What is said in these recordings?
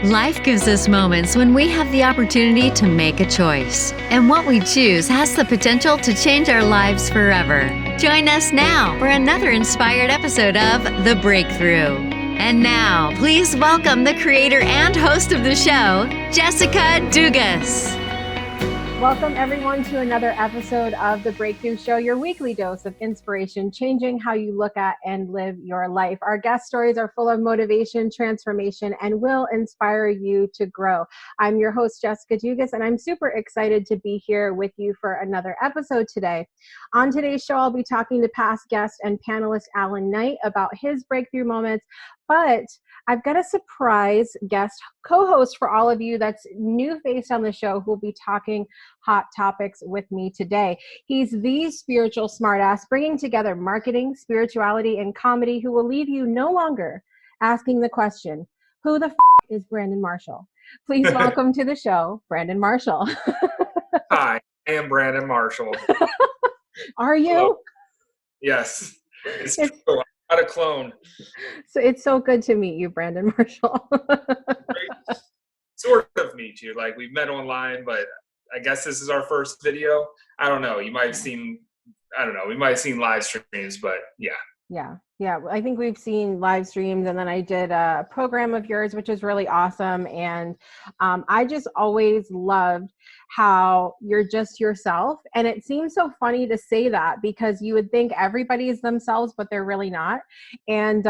Life gives us moments when we have the opportunity to make a choice. And what we choose has the potential to change our lives forever. Join us now for another inspired episode of The Breakthrough. And now, please welcome the creator and host of the show, Jessica Dugas. Welcome, everyone, to another episode of The Breakthrough Show, your weekly dose of inspiration, changing how you look at and live your life. Our guest stories are full of motivation, transformation, and will inspire you to grow. I'm your host, Jessica Dugas, and I'm super excited to be here with you for another episode today. On today's show, I'll be talking to past guest and panelist Allan Knight about his breakthrough moments, but I've got a surprise guest co-host for all of you that's new faced on the show who will be talking hot topics with me today. He's the spiritual smartass, bringing together marketing, spirituality, and comedy, who will leave you no longer asking the question, who the is Brandon Marshall? Please welcome to the show, Brandon Marshall. Hi, I am Brandon Marshall. Are you? Hello. Yes. It's true. I'm not a clone. So it's so good to meet you, Brandon Marshall. Sort of meet you. Like, we've met online, but I guess this is our first video. I don't know. You might have seen, we might have seen live streams, but yeah. Yeah. I think we've seen live streams, and then I did a program of yours, which is really awesome. And I just always loved how you're just yourself. And it seems so funny to say that because you would think everybody is themselves, but they're really not. And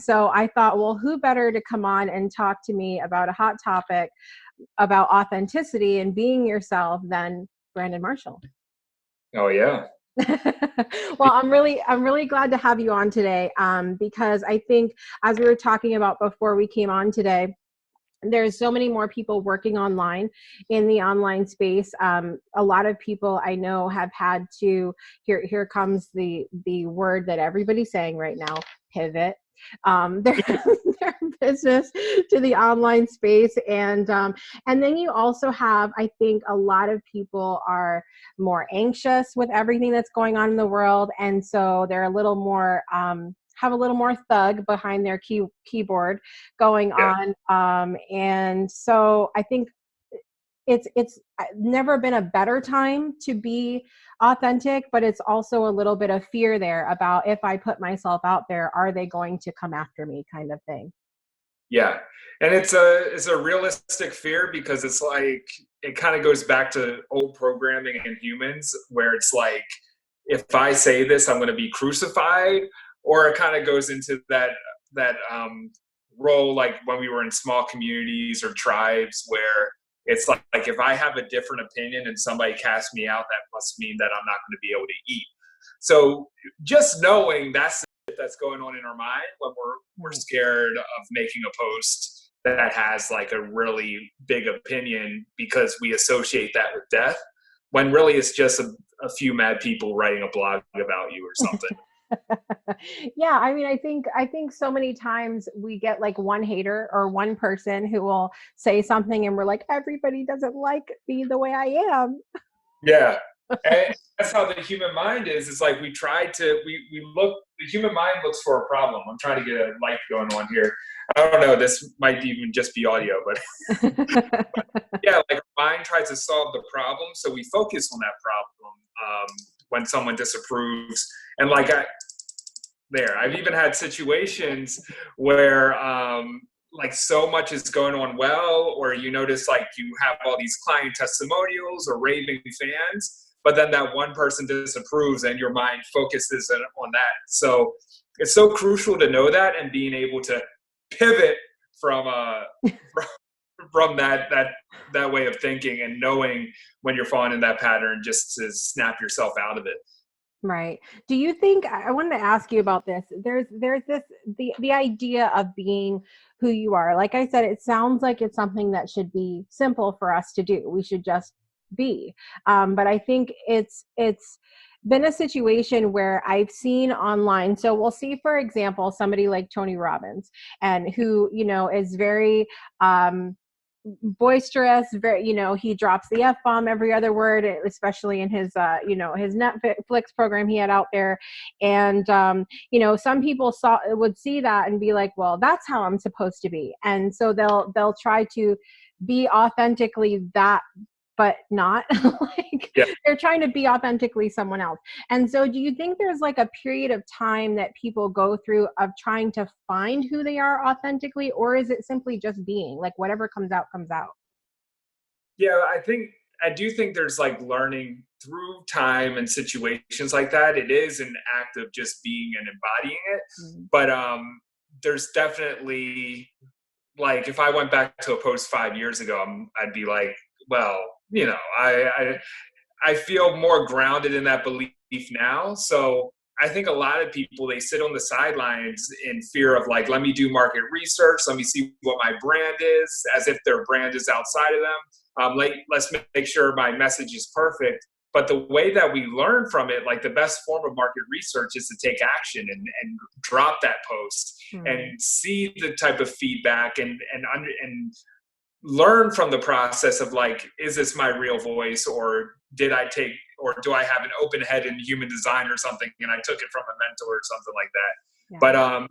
so I thought, well, who better to come on and talk to me about a hot topic about authenticity and being yourself than Brandon Marshall. Oh, yeah. Well, I'm really glad to have you on today, because I think, as we were talking about before we came on today, there's so many more people working online in the online space. A lot of people I know have had to, here comes the word that everybody's saying right now, pivot their business to the online space. And then you also have, I think a lot of people are more anxious with everything that's going on in the world. And so they're a little more, have a little more thug behind their keyboard going on. And so I think it's never been a better time to be authentic, but it's also a little bit of fear there about, if I put myself out there, are they going to come after me, kind of thing. Yeah. And it's a realistic fear, because it's like, it kind of goes back to old programming in humans, where it's like, if I say this, I'm going to be crucified. Or it kind of goes into that role, like when we were in small communities or tribes, where it's like if I have a different opinion and somebody casts me out, that must mean that I'm not going to be able to eat. So just knowing that's going on in our mind when we're scared of making a post that has like a really big opinion, because we associate that with death, when really it's just a few mad people writing a blog about you or something. Yeah, I mean, I think so many times we get like one hater or one person who will say something and we're like, everybody doesn't like me the way I am. Yeah. And that's how the human mind is. It's like we look, the human mind looks for a problem. I'm trying to get a light going on here. I don't know, this might even just be audio, but yeah, like our mind tries to solve the problem. So we focus on that problem when someone disapproves. And like I've even had situations where like so much is going on well, or you notice like you have all these client testimonials or raving fans, but then that one person disapproves and your mind focuses on that. So it's so crucial to know that, and being able to pivot from that way of thinking, and knowing when you're falling in that pattern, just to snap yourself out of it. Right. Do you think, I wanted to ask you about this. There's this, the idea of being who you are. Like I said, it sounds like it's something that should be simple for us to do. We should just be. But I think it's been a situation where I've seen online. So we'll see, for example, somebody like Tony Robbins, and who, is very, boisterous, very, he drops the F-bomb every other word, especially in his, his Netflix program he had out there. And, some people would see that and be like, well, that's how I'm supposed to be. And so they'll try to be authentically that, but not like they're trying to be authentically someone else. And so do you think there's like a period of time that people go through of trying to find who they are authentically, or is it simply just being like whatever comes out, comes out? Yeah, I do think there's like learning through time and situations like that. It is an act of just being and embodying it. Mm-hmm. But there's definitely, like, if I went back to a post 5 years ago, I'd be like, well, I feel more grounded in that belief now. So I think a lot of people, they sit on the sidelines in fear of like, let me do market research. Let me see what my brand is, as if their brand is outside of them. Let's make sure my message is perfect. But the way that we learn from it, like the best form of market research is to take action and drop that post and see the type of feedback and learn from the process of like, is this my real voice, or do I have an open head in human design or something and I took it from a mentor or something like that. Yeah. But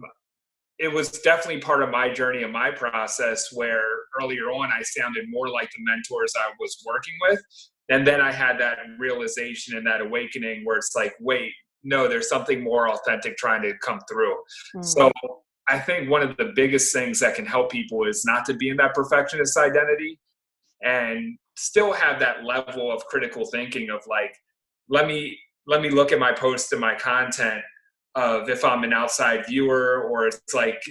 it was definitely part of my journey and my process where earlier on I sounded more like the mentors I was working with. And then I had that realization and that awakening where it's like, wait, no, there's something more authentic trying to come through. So I think one of the biggest things that can help people is not to be in that perfectionist identity and still have that level of critical thinking of like, let me look at my post and my content of if I'm an outside viewer, or it's like,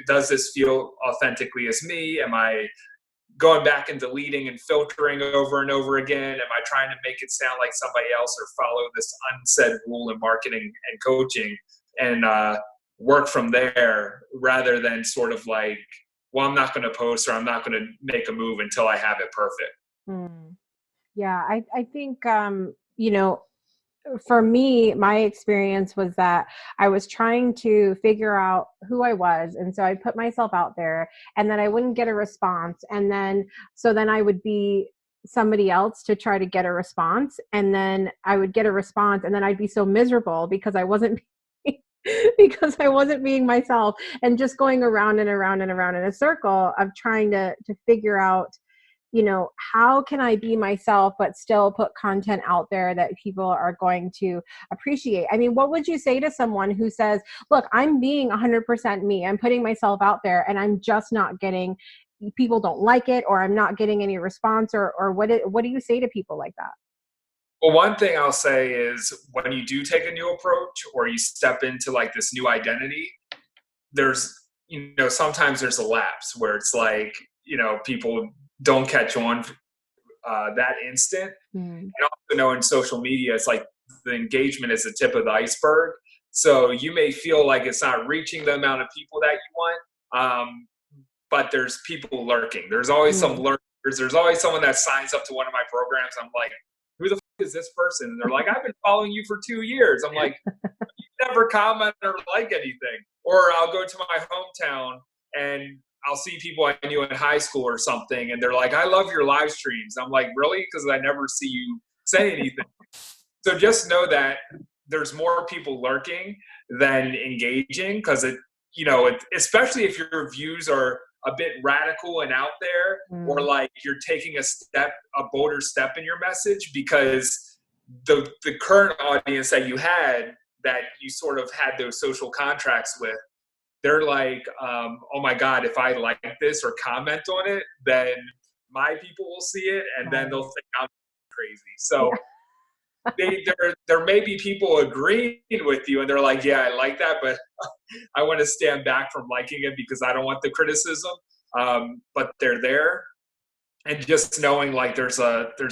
does this feel authentically as me? Am I going back and deleting and filtering over and over again? Am I trying to make it sound like somebody else, or follow this unsaid rule in marketing and coaching and work from there, rather than sort of like, well, I'm not going to post or I'm not going to make a move until I have it perfect. Yeah, I think, for me, my experience was that I was trying to figure out who I was. And so I put myself out there and then I wouldn't get a response. And then I would be somebody else to try to get a response. And then I would get a response and then I'd be so miserable because I wasn't being myself, and just going around and around and around in a circle of trying to figure out, how can I be myself, but still put content out there that people are going to appreciate? I mean, what would you say to someone who says, look, I'm being 100% me, I'm putting myself out there and I'm just not getting, people don't like it, or I'm not getting any response, or what do you say to people like that? Well, one thing I'll say is when you do take a new approach or you step into like this new identity, there's, sometimes there's a lapse where it's like, people don't catch on that instant. And also in social media, it's like the engagement is the tip of the iceberg. So you may feel like it's not reaching the amount of people that you want, but there's people lurking. There's always some lurkers. There's always someone that signs up to one of my programs. I'm like, who the fuck is this person? And they're like, I've been following you for 2 years. I'm like, you never comment or like anything. Or I'll go to my hometown and I'll see people I knew in high school or something, and they're like, I love your live streams. I'm like, really? Because I never see you say anything. So just know that there's more people lurking than engaging, because especially if your views are a bit radical and out there, or like you're taking a bolder step in your message, because the current audience that you had, that you sort of had those social contracts with, they're like, oh my God, if I like this or comment on it, then my people will see it and then they'll think I'm crazy. So there may be people agreeing with you and they're like, yeah, I like that, but I want to stand back from liking it because I don't want the criticism. But they're there. And just knowing like there's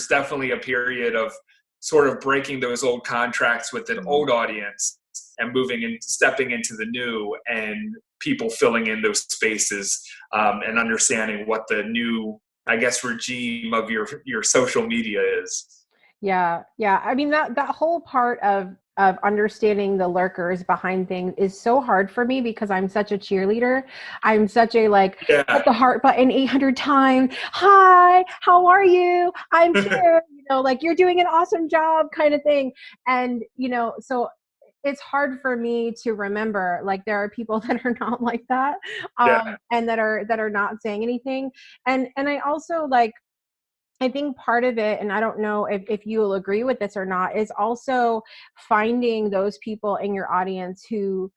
definitely a period of sort of breaking those old contracts with an old audience and moving and stepping into the new, and people filling in those spaces, and understanding what the new, I guess, regime of your social media is. Yeah. I mean, that whole part of of understanding the lurkers behind things is so hard for me because I'm such a cheerleader. I'm such a like, hit the heart button 800 times. Hi, how are you? I'm here. Like, you're doing an awesome job kind of thing. And, so it's hard for me to remember, like, there are people that are not like that, and that are not saying anything. And I also, like, I think part of it, and I don't know if you will agree with this or not, is also finding those people in your audience who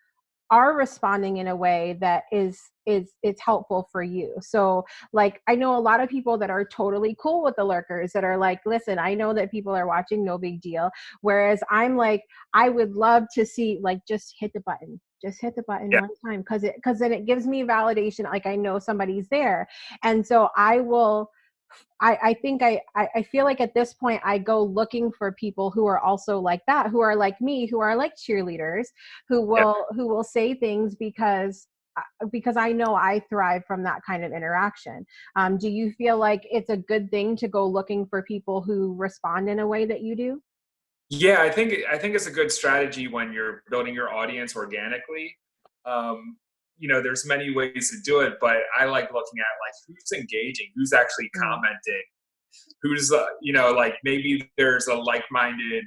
are responding in a way that is it's helpful for you. So, like, I know a lot of people that are totally cool with the lurkers, that are like, listen, I know that people are watching, no big deal. Whereas I'm like, I would love to see, like, just hit the button one time, because then it gives me validation, like I know somebody's there. And so I think I feel like at this point I go looking for people who are also like that, who are like me, who are like cheerleaders, who will say things because I know I thrive from that kind of interaction. Do you feel like it's a good thing to go looking for people who respond in a way that you do? Yeah, I think it's a good strategy when you're building your audience organically. There's many ways to do it, but I like looking at, like, who's engaging, who's actually commenting, who's like, maybe there's a like-minded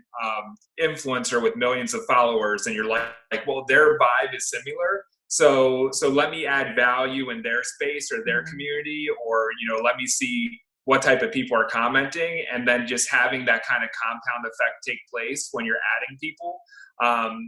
influencer with millions of followers, and you're like, well, their vibe is similar, so let me add value in their space or their community, or let me see what type of people are commenting, and then just having that kind of compound effect take place when you're adding people.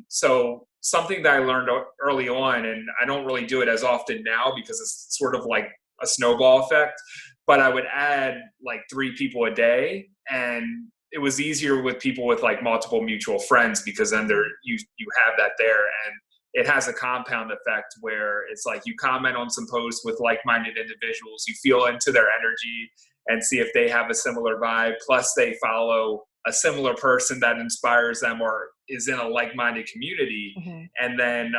So something that I learned early on, and I don't really do it as often now because it's sort of like a snowball effect, but I would add like 3 people a day, and it was easier with people with like multiple mutual friends, because then you have that there, and it has a compound effect where it's like you comment on some posts with like-minded individuals, you feel into their energy and see if they have a similar vibe, plus they follow a similar person that inspires them or is in a like-minded community. And then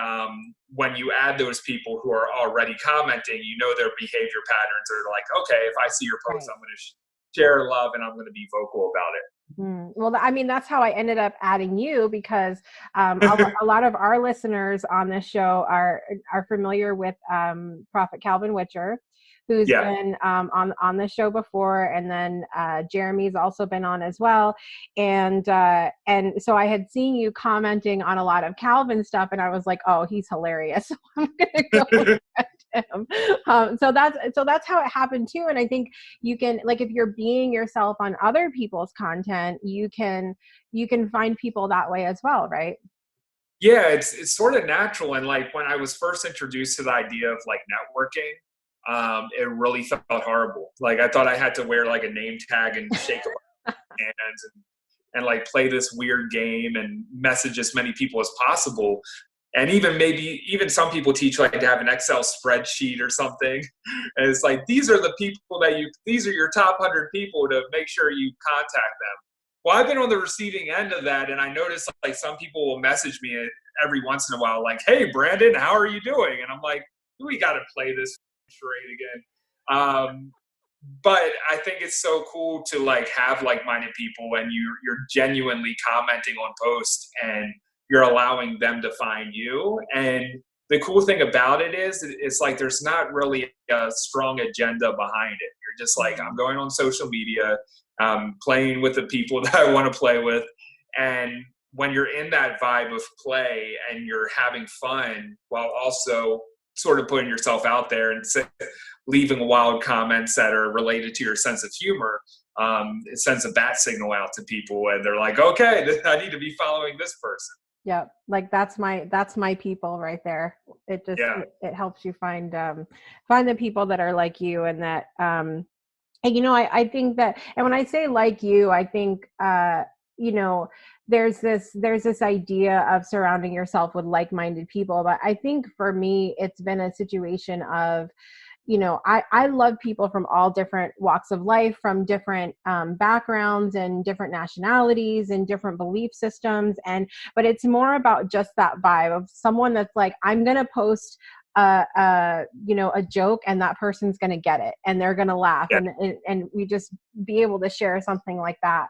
when you add those people who are already commenting, their behavior patterns are like, okay, if I see your post, I'm going to share love and I'm going to be vocal about it. Well, I mean, that's how I ended up adding you, because a lot of our listeners on this show are familiar with Prophet Calvin Witcher, who's been on the show before, and then Jeremy's also been on as well, and so I had seen you commenting on a lot of Calvin stuff, and I was like, oh, he's hilarious, so I'm gonna go with him. So that's how it happened too. And I think you can, like, if you're being yourself on other people's content, you can find people that way as well, right? Yeah, it's sort of natural. And like, when I was first introduced to the idea of like networking, it really felt horrible. Like, I thought I had to wear like a name tag and shake a hands and like play this weird game and message as many people as possible. And even some people teach like to have an Excel spreadsheet or something. And it's like, these are the people these are your top 100 people to make sure you contact them. Well, I've been on the receiving end of that, and I noticed like some people will message me every once in a while, like, "Hey, Brandon, how are you doing?" And I'm like, "We got to play this charade again." But I think it's so cool to like have like-minded people, and you're genuinely commenting on posts, and you're allowing them to find you. And the cool thing about it is, it's like there's not really a strong agenda behind it. You're just like, I'm going on social media, playing with the people that I want to play with. And when you're in that vibe of play and you're having fun while also sort of putting yourself out there and leaving wild comments that are related to your sense of humor, it sends a bat signal out to people, and they're like, okay, I need to be following this person. Yeah, like that's my people right there. It just it helps you find the people that are like you, and that and I think that, and when I say like you, I think there's this idea of surrounding yourself with like-minded people. But I think for me, it's been a situation of, I love people from all different walks of life, from different backgrounds and different nationalities and different belief systems. But it's more about just that vibe of someone that's like, I'm going to post a joke, and that person's going to get it, and they're going to laugh, and we just be able to share something like that.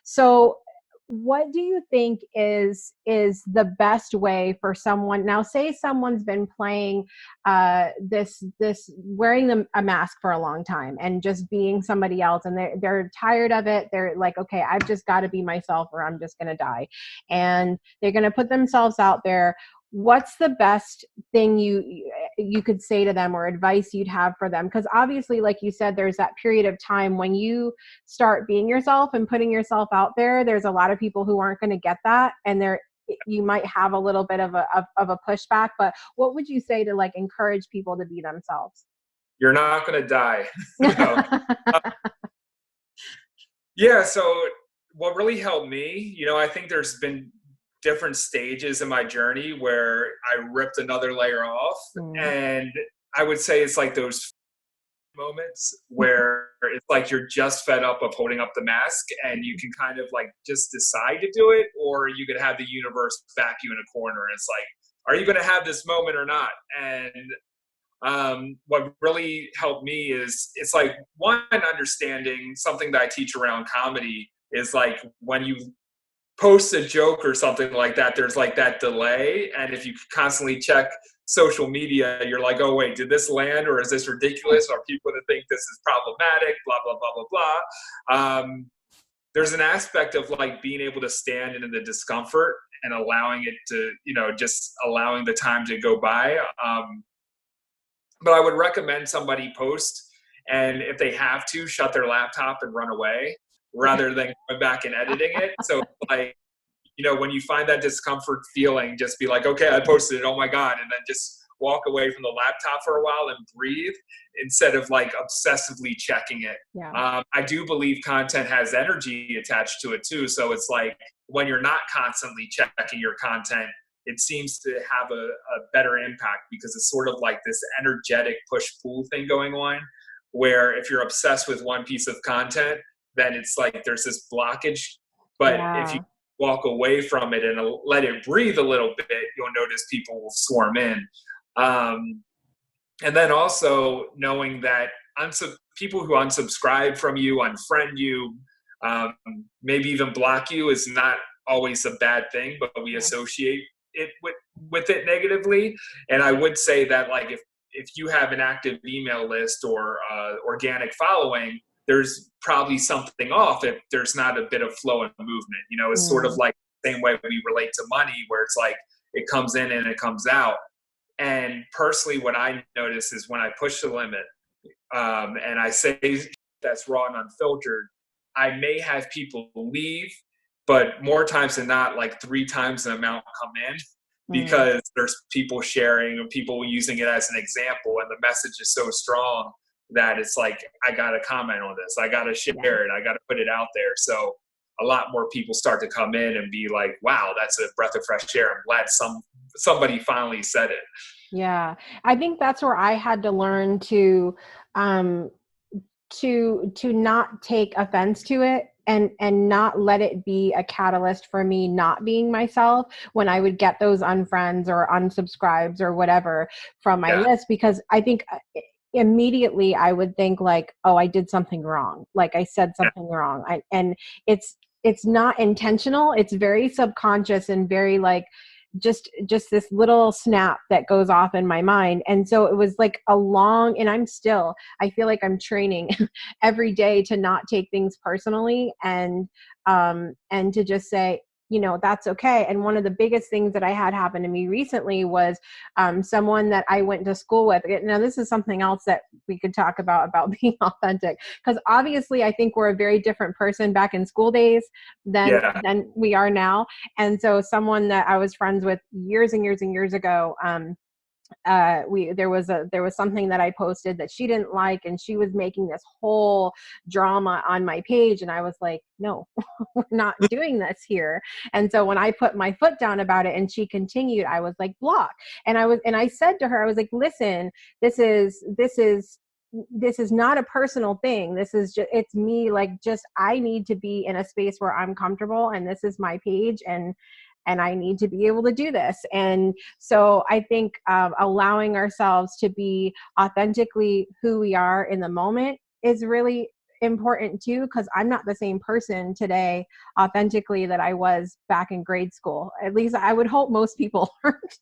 So what do you think is the best way for someone? Now, say someone's been playing this wearing a mask for a long time and just being somebody else, and they're tired of it. They're like, okay, I've just got to be myself or I'm just going to die. And they're going to put themselves out there. What's the best thing you could say to them, or advice you'd have for them? Because obviously, like you said, there's that period of time when you start being yourself and putting yourself out there. There's a lot of people who aren't going to get that, and you might have a little bit of a pushback. But what would you say to like encourage people to be themselves? You're not going to die. No. Yeah. So what really helped me, I think there's been different stages in my journey where I ripped another layer off. And I would say it's like those moments where it's like you're just fed up of holding up the mask, and you can kind of like just decide to do it, or you could have the universe back you in a corner. And it's like, are you going to have this moment or not? And what really helped me is, it's like, one, understanding something that I teach around comedy is like, when you post a joke or something like that, there's like that delay. And if you constantly check social media, you're like, oh wait, did this land, or is this ridiculous? Are people going to think this is problematic? Blah, blah, blah, blah, blah. There's an aspect of like being able to stand in the discomfort and allowing it to, just allowing the time to go by. But I would recommend somebody post, and if they have to, shut their laptop and run away rather than going back and editing it. So like, when you find that discomfort feeling, just be like, okay, I posted it, oh my God. And then just walk away from the laptop for a while and breathe, instead of like obsessively checking it. Yeah. I do believe content has energy attached to it too. So it's like, when you're not constantly checking your content, it seems to have a better impact, because it's sort of like this energetic push-pull thing going on, where if you're obsessed with one piece of content, then it's like there's this blockage. But if you walk away from it and let it breathe a little bit, you'll notice people will swarm in. And then also knowing that people who unsubscribe from you, unfriend you, maybe even block you, is not always a bad thing, but we associate it with it negatively. And I would say that like if you have an active email list or organic following, there's probably something off if there's not a bit of flow and movement. It's sort of like the same way we relate to money, where it's like it comes in and it comes out. And personally, what I notice is when I push the limit, and I say that's raw and unfiltered, I may have people leave, but more times than not, like 3 times the amount come in, because there's people sharing and people using it as an example, and the message is so strong that it's like, I got to comment on this, I got to share it, I got to put it out there. So a lot more people start to come in and be like, wow, that's a breath of fresh air. I'm glad somebody finally said it. Yeah. I think that's where I had to learn to not take offense to it, and not let it be a catalyst for me not being myself when I would get those unfriends or unsubscribes or whatever from my list. Because I think immediately I would think like, oh, I did something wrong. Like I said something wrong. And it's not intentional. It's very subconscious and very like, just this little snap that goes off in my mind. And so it was like and I feel like I'm training every day to not take things personally, and to just say, that's okay. And one of the biggest things that I had happen to me recently was someone that I went to school with. Now, this is something else that we could talk about being authentic, because obviously I think we're a very different person back in school days than we are now. And so someone that I was friends with years and years and years ago, there was something that I posted that she didn't like, and she was making this whole drama on my page, and I was like, no, we're not doing this here. And so when I put my foot down about it and she continued, I was like, block. And I said to her, I was like, listen, this is not a personal thing. This is just, it's me. Like, just, I need to be in a space where I'm comfortable, and this is my page, and I need to be able to do this. And so I think allowing ourselves to be authentically who we are in the moment is really important too, because I'm not the same person today authentically that I was back in grade school. At least I would hope most people aren't.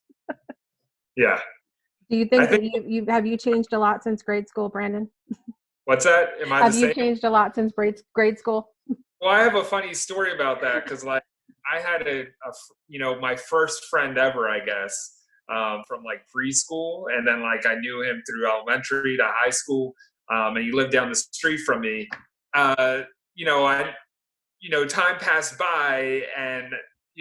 Yeah. Do you I think that think, you changed a lot since grade school, Brandon? what's that? Am I the Have you same? changed a lot since grade school? Well, I have a funny story about that because, like, I had my first friend ever, I guess, from like preschool, and then like I knew him through elementary to high school, and he lived down the street from me. Uh, time passed by, and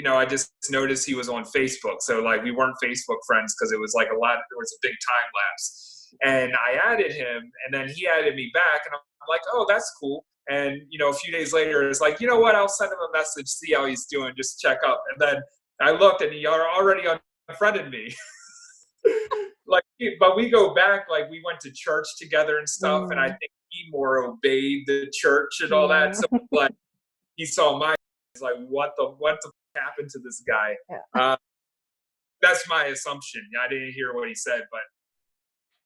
I just noticed he was on Facebook. So like we weren't Facebook friends because it was like there was a big time lapse. And I added him, and then he added me back, and I'm like, oh, that's cool. And a few days later, it's like, you know what? I'll send him a message, see how he's doing, just check up. And then I looked, and he already unfriended me. But we go back, like we went to church together and stuff, and I think he more obeyed the church and all that. So like he saw my, he's like, what the happened to this guy? Yeah. That's my assumption. I didn't hear what he said, but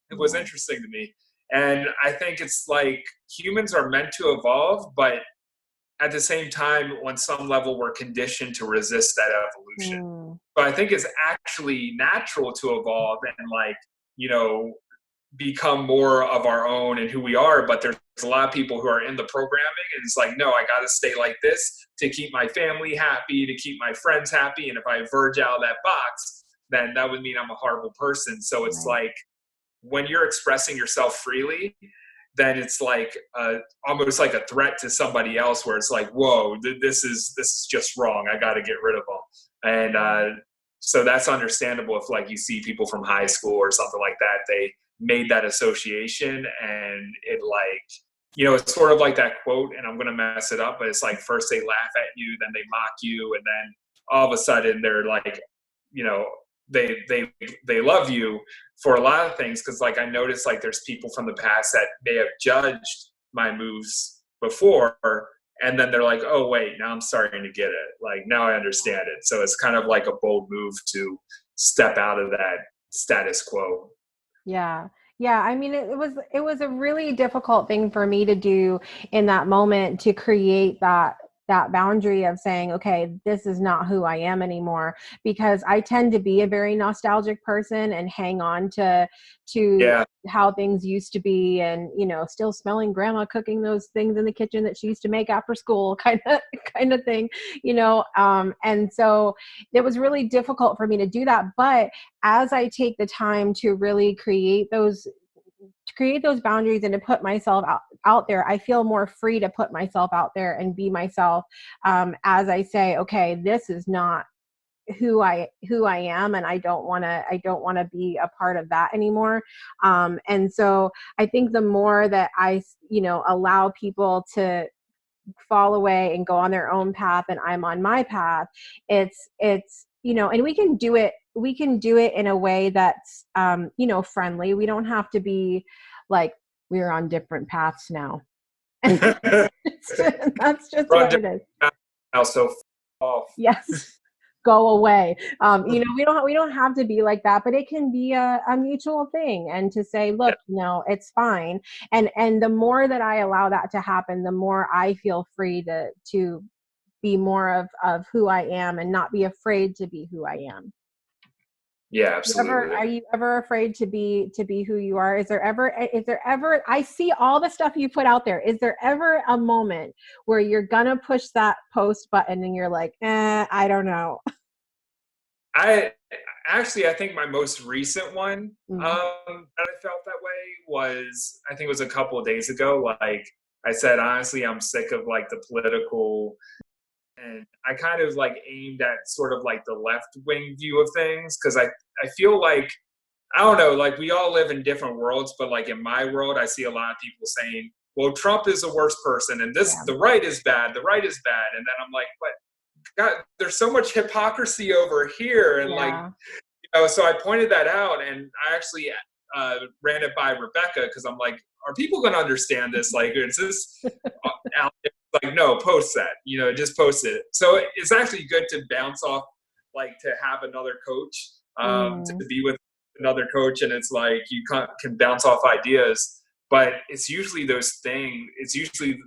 it was interesting to me. And I think it's like humans are meant to evolve, but at the same time, on some level, we're conditioned to resist that evolution. So I think it's actually natural to evolve and become more of our own and who we are. But there's a lot of people who are in the programming, and it's like, no, I got to stay like this to keep my family happy, to keep my friends happy. And if I verge out of that box, then that would mean I'm a horrible person. So it's like, when you're expressing yourself freely, then it's like almost like a threat to somebody else, where it's like, whoa, this is just wrong. I got to get rid of them. And so that's understandable if like you see people from high school or something like that, they made that association, and it it's sort of like that quote, and I'm going to mess it up, but it's like, first they laugh at you, then they mock you, and then all of a sudden they're like, they love you for a lot of things. Because like I noticed, like there's people from the past that may have judged my moves before, and then they're like, oh wait, now I'm starting to get it, like now I understand it. So it's kind of like a bold move to step out of that status quo. Yeah. I mean, it was a really difficult thing for me to do in that moment, to create that boundary of saying, okay, this is not who I am anymore, because I tend to be a very nostalgic person and hang on to how things used to be, and still smelling grandma cooking those things in the kitchen that she used to make after school, kind of thing, and so it was really difficult for me to do that. But as I take the time to really create those boundaries and to put myself out there, I feel more free to put myself out there and be myself, as I say, okay, this is not who I am, and I don't want to be a part of that anymore. And so I think the more that I allow people to fall away and go on their own path, and I'm on my path, it's and we can do it in a way that's friendly. We don't have to be like, we're on different paths now. That's just what it is. Also off. Yes. Go away. We don't have to be like that, but it can be a mutual thing, and to say, look, it's fine. And the more that I allow that to happen, the more I feel free to be more of who I am, and not be afraid to be who I am. Yeah, absolutely. Are you ever afraid to be who you are? Is there ever, I see all the stuff you put out there. Is there ever a moment where you're gonna push that post button and you're like, I don't know? I think my most recent one that I felt that way was, I think it was a couple of days ago. Like I said, honestly, I'm sick of like the political, and I kind of like aimed at sort of like the left wing view of things, because I feel like, I don't know, like we all live in different worlds, but like in my world, I see a lot of people saying, well, Trump is the worst person, and the right is bad, and then I'm like, but God, there's so much hypocrisy over here, and so I pointed that out, and I actually ran it by Rebecca, because I'm like, are people going to understand this? Like, is this out there? Like, no, post that, just post it. So it's actually good to bounce off, like to have another coach, to be with another coach, and it's like you can bounce off ideas. but it's usually it's usually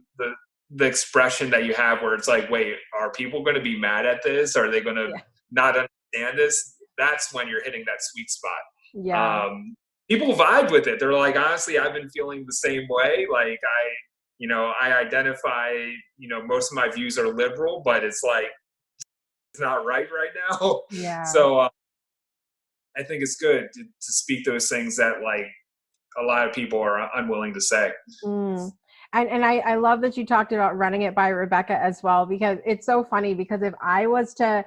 the expression that you have where it's like, wait, are people going to be mad at this? Are they going to not understand this? That's when you're hitting that sweet spot. Yeah. People vibe with it. They're like, honestly, I've been feeling the same way. Like I identify, most of my views are liberal, but it's like, it's not right now. Yeah. So I think it's good to speak those things that like a lot of people are unwilling to say. And I love that you talked about running it by Rebecca as well, because it's so funny, because if I was to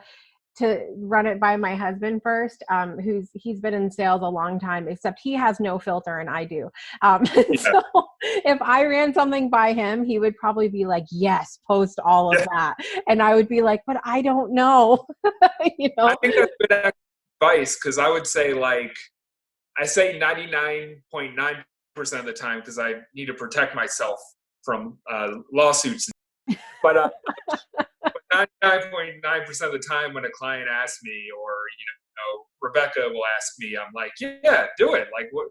run it by my husband first, he's been in sales a long time, except he has no filter and I do. So if I ran something by him, he would probably be like, yes, post all of that. And I would be like, but I don't know. I think that's good advice, because I would say, like, I say 99.9% of the time, because I need to protect myself from lawsuits. But 99.9% of the time when a client asks me, or Rebecca will ask me, I'm like, yeah, do it. Like, what?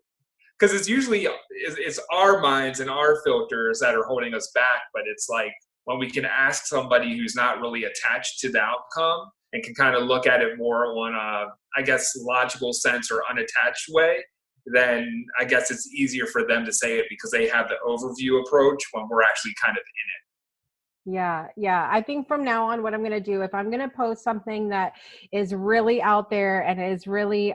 Because it's usually it's our minds and our filters that are holding us back. But it's like when we can ask somebody who's not really attached to the outcome and can kind of look at it more on a, I guess, logical sense or unattached way, then I guess it's easier for them to say it, because they have the overview approach when we're actually kind of in it. Yeah. I think from now on, what I'm going to do, if I'm going to post something that is really out there and is really,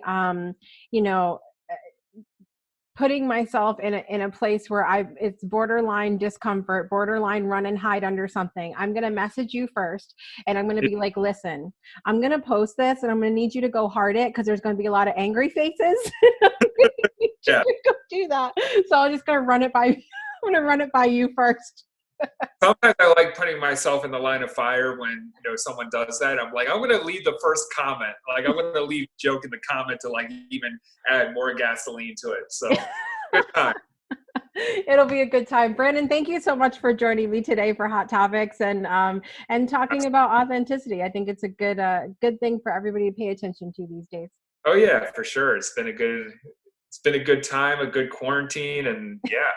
putting myself in a place where it's borderline discomfort, borderline run and hide under something, I'm going to message you first, and I'm going to be like, listen, I'm going to post this and I'm going to need you to go hard it, because there's going to be a lot of angry faces. Go do that. So I'm just going to run it by, I'm going to run it by you first. Sometimes I like putting myself in the line of fire when someone does that. I'm like, I'm going to leave the first comment. Like, I'm going to leave a joke in the comment to like even add more gasoline to it. So good time. It'll be a good time. Brandon, thank you so much for joining me today for Hot Topics and talking about authenticity. I think it's a good thing for everybody to pay attention to these days. Oh yeah, for sure. It's been a good time, a good quarantine, and yeah,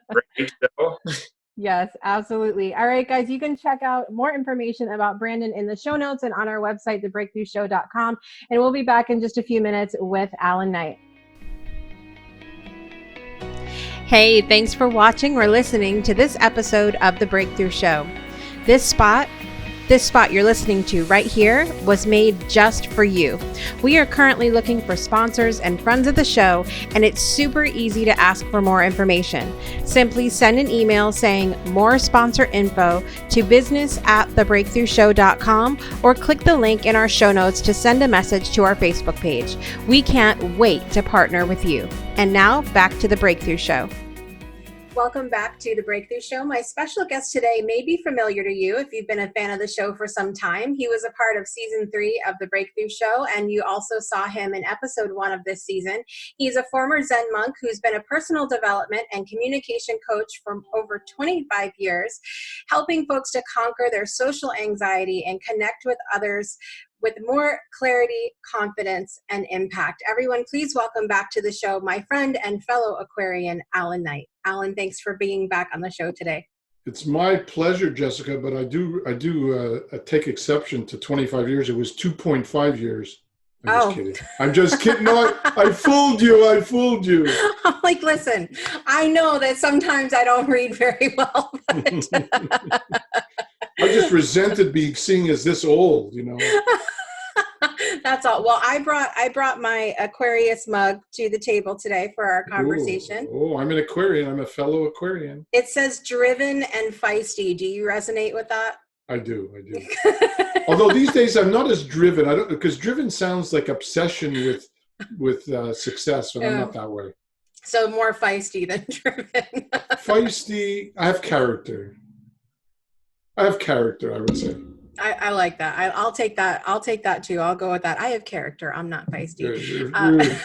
great show. Yes, absolutely. All right, guys, you can check out more information about Brandon in the show notes and on our website, thebreakthroughshow.com. And we'll be back in just a few minutes with Allan Knight. Hey, thanks for watching or listening to this episode of The Breakthrough Show. This spot you're listening to right here was made just for you. We are currently looking for sponsors and friends of the show, and it's super easy to ask for more information. Simply send an email saying more sponsor info to business@thebreakthroughshow.com, or click the link in our show notes to send a message to our Facebook page. We can't wait to partner with you. And now back to The Breakthrough Show. Welcome back to The Breakthrough Show. My special guest today may be familiar to you if you've been a fan of the show for some time. He was a part of season 3 of The Breakthrough Show, and you also saw him in episode 1 of this season. He's a former Zen Monk who's been a personal development and communication coach for over 25 years, helping folks to conquer their social anxiety and connect with others with more clarity, confidence, and impact. Everyone, please welcome back to the show my friend and fellow Aquarian, Allan Knight. Allan, thanks for being back on the show today. It's my pleasure, Jessica, but I do take exception to 25 years. It was 2.5 years. I'm just kidding. No, I fooled you. I'm like, listen, I know that sometimes I don't read very well. But I just resented being seen as this old, That's all. Well, I brought my Aquarius mug to the table today for our conversation. Oh, I'm an Aquarian. I'm a fellow Aquarian. It says driven and feisty. Do you resonate with that? I do. Although these days I'm not as driven. Because driven sounds like obsession with success, and I'm not that way. So more feisty than driven. Feisty. I have character, I would say. I like that. I'll take that. I'll take that too. I'll go with that. I have character. I'm not feisty.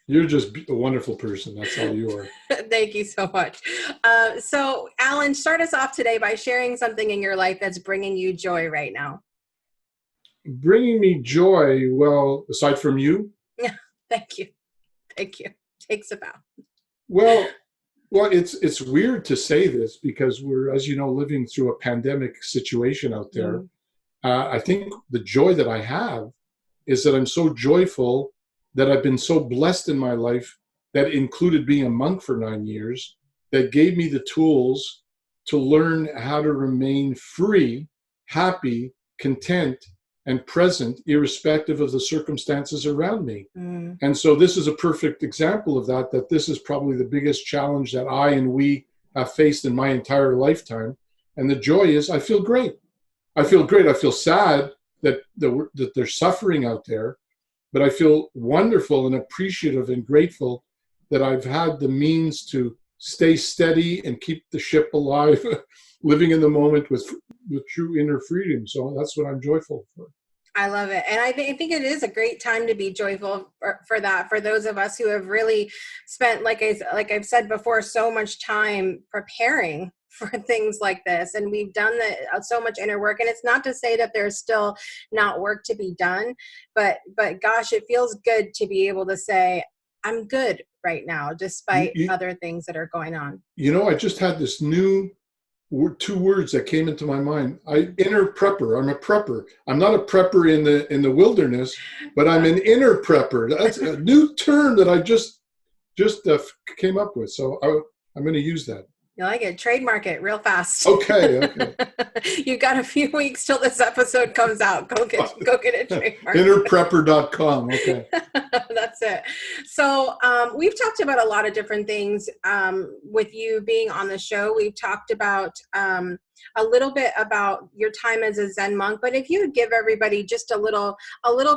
You're just a wonderful person. That's all you are. Thank you so much. So, Allan, start us off today by sharing something in your life that's bringing you joy right now. Bringing me joy? Well, aside from you? Yeah. Thank you. Takes a bow. Well, Well, it's weird to say this because we're, as you know, living through a pandemic situation out there. Mm. I think the joy that I have is that I'm so joyful that I've been so blessed in my life that included being a monk for 9 years, that gave me the tools to learn how to remain free, happy, content, and present, irrespective of the circumstances around me. Mm. And so this is a perfect example of that this is probably the biggest challenge that I and we have faced in my entire lifetime. And the joy is I feel great. I feel great. I feel sad that they're suffering out there, but I feel wonderful and appreciative and grateful that I've had the means to stay steady and keep the ship alive, living in the moment with true inner freedom. So that's what I'm joyful for. I love it. And I think it is a great time to be joyful for that, for those of us who have really spent, like I've said before, so much time preparing for things like this. And we've done so much inner work. And it's not to say that there's still not work to be done, but gosh, it feels good to be able to say, I'm good right now, despite other things that are going on. You know, I just had this new two words that came into my mind. Inner prepper. I'm a prepper. I'm not a prepper in the wilderness, but I'm an inner prepper. That's a new term that I just came up with. So I'm going to use that. You like it? Trademark it real fast. Okay. You got a few weeks till this episode comes out. Go get it trademarked. Innerprepper.com. Okay. That's it. So we've talked about a lot of different things with you being on the show. We've talked about a little bit about your time as a Zen monk, but if you would give everybody just a little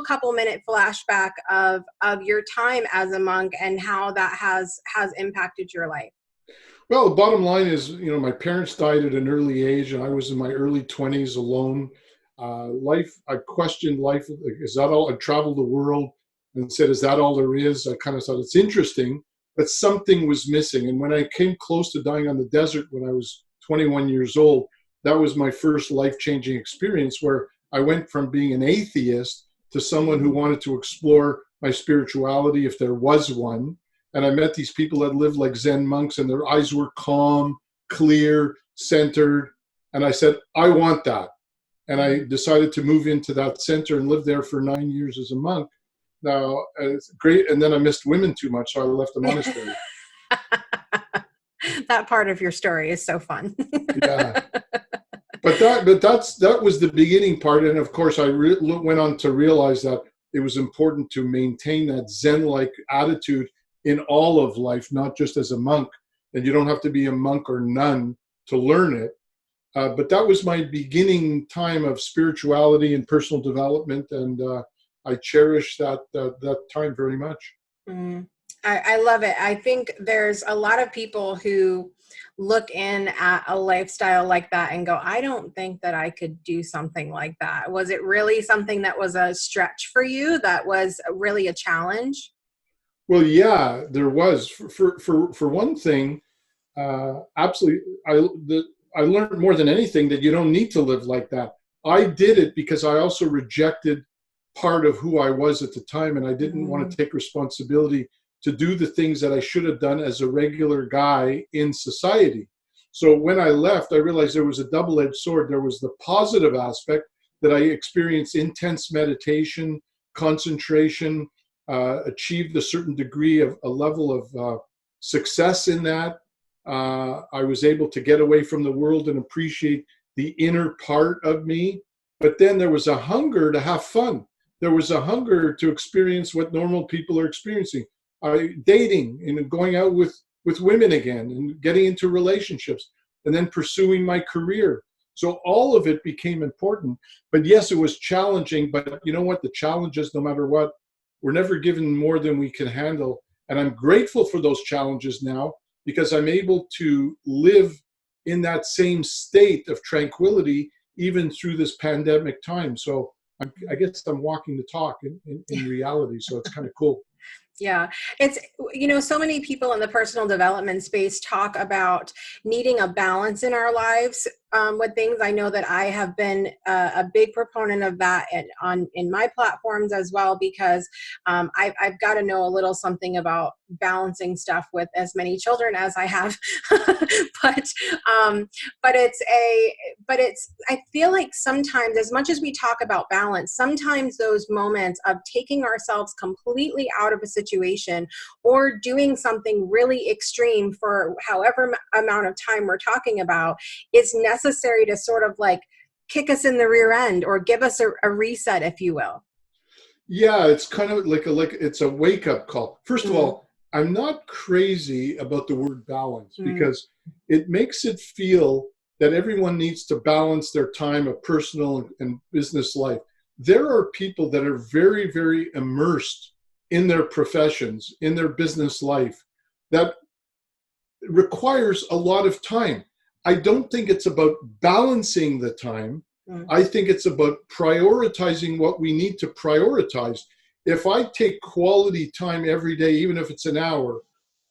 couple minute flashback of your time as a monk and how that has impacted your life. Well, the bottom line is, my parents died at an early age, and I was in my early 20s alone. I questioned life. Is that all? I traveled the world and said, is that all there is? I kind of thought it's interesting, but something was missing. And when I came close to dying on the desert when I was 21 years old, that was my first life-changing experience where I went from being an atheist to someone who wanted to explore my spirituality, if there was one. And I met these people that lived like Zen monks, and their eyes were calm, clear, centered. And I said, I want that. And I decided to move into that center and live there for 9 years as a monk. Now, it's great. And then I missed women too much, so I left the monastery. That part of your story is so fun. Yeah. But that was the beginning part. And of course, I went on to realize that it was important to maintain that Zen-like attitude in all of life, not just as a monk. And you don't have to be a monk or nun to learn it. But that was my beginning time of spirituality and personal development. And I cherish that time very much. Mm. I love it. I think there's a lot of people who look in at a lifestyle like that and go, I don't think that I could do something like that. Was it really something that was a stretch for you? That was really a challenge? Well, yeah, there was. For one thing, absolutely. I learned more than anything that you don't need to live like that. I did it because I also rejected part of who I was at the time, and I didn't want to take responsibility to do the things that I should have done as a regular guy in society. So when I left, I realized there was a double-edged sword. There was the positive aspect that I experienced intense meditation, concentration, achieved a certain degree of a level of success in that. I was able to get away from the world and appreciate the inner part of me. But then there was a hunger to have fun. There was a hunger to experience what normal people are experiencing. Dating and going out with women again and getting into relationships and then pursuing my career. So all of it became important. But yes, it was challenging. But you know what? The challenges, no matter what, we're never given more than we can handle. And I'm grateful for those challenges now because I'm able to live in that same state of tranquility even through this pandemic time. So I guess I'm walking the talk in reality. So it's kind of cool. Yeah. It's, so many people in the personal development space talk about needing a balance in our lives with things. I know that I have been a big proponent of that in my platforms as well, because I've got to know a little something about balancing stuff with as many children as I have. but I feel like sometimes, as much as we talk about balance, sometimes those moments of taking ourselves completely out of a situation or doing something really extreme for however amount of time we're talking about is necessary to sort of like kick us in the rear end or give us a reset, if you will. Yeah, it's kind of like it's a wake-up call. First of all, I'm not crazy about the word balance because it makes it feel that everyone needs to balance their time of personal and business life. There are people that are very, very immersed in their professions, in their business life, that requires a lot of time. I don't think it's about balancing the time. I think it's about prioritizing what we need to prioritize. If I take quality time every day, even if it's an hour,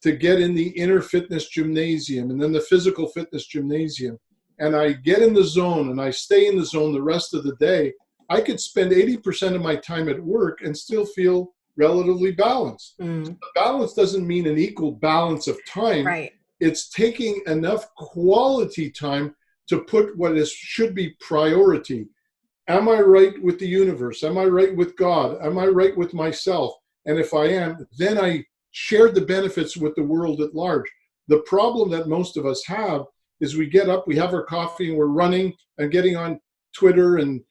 to get in the inner fitness gymnasium and then the physical fitness gymnasium, and I get in the zone and I stay in the zone the rest of the day, I could spend 80% of my time at work and still feel relatively balanced. Balance doesn't mean an equal balance of time. Right. It's taking enough quality time to put what should be priority. Am I right with the universe? Am I right with God? Am I right with myself? And if I am, then I share the benefits with the world at large. The problem that most of us have is we get up, we have our coffee, and we're running and getting on Twitter and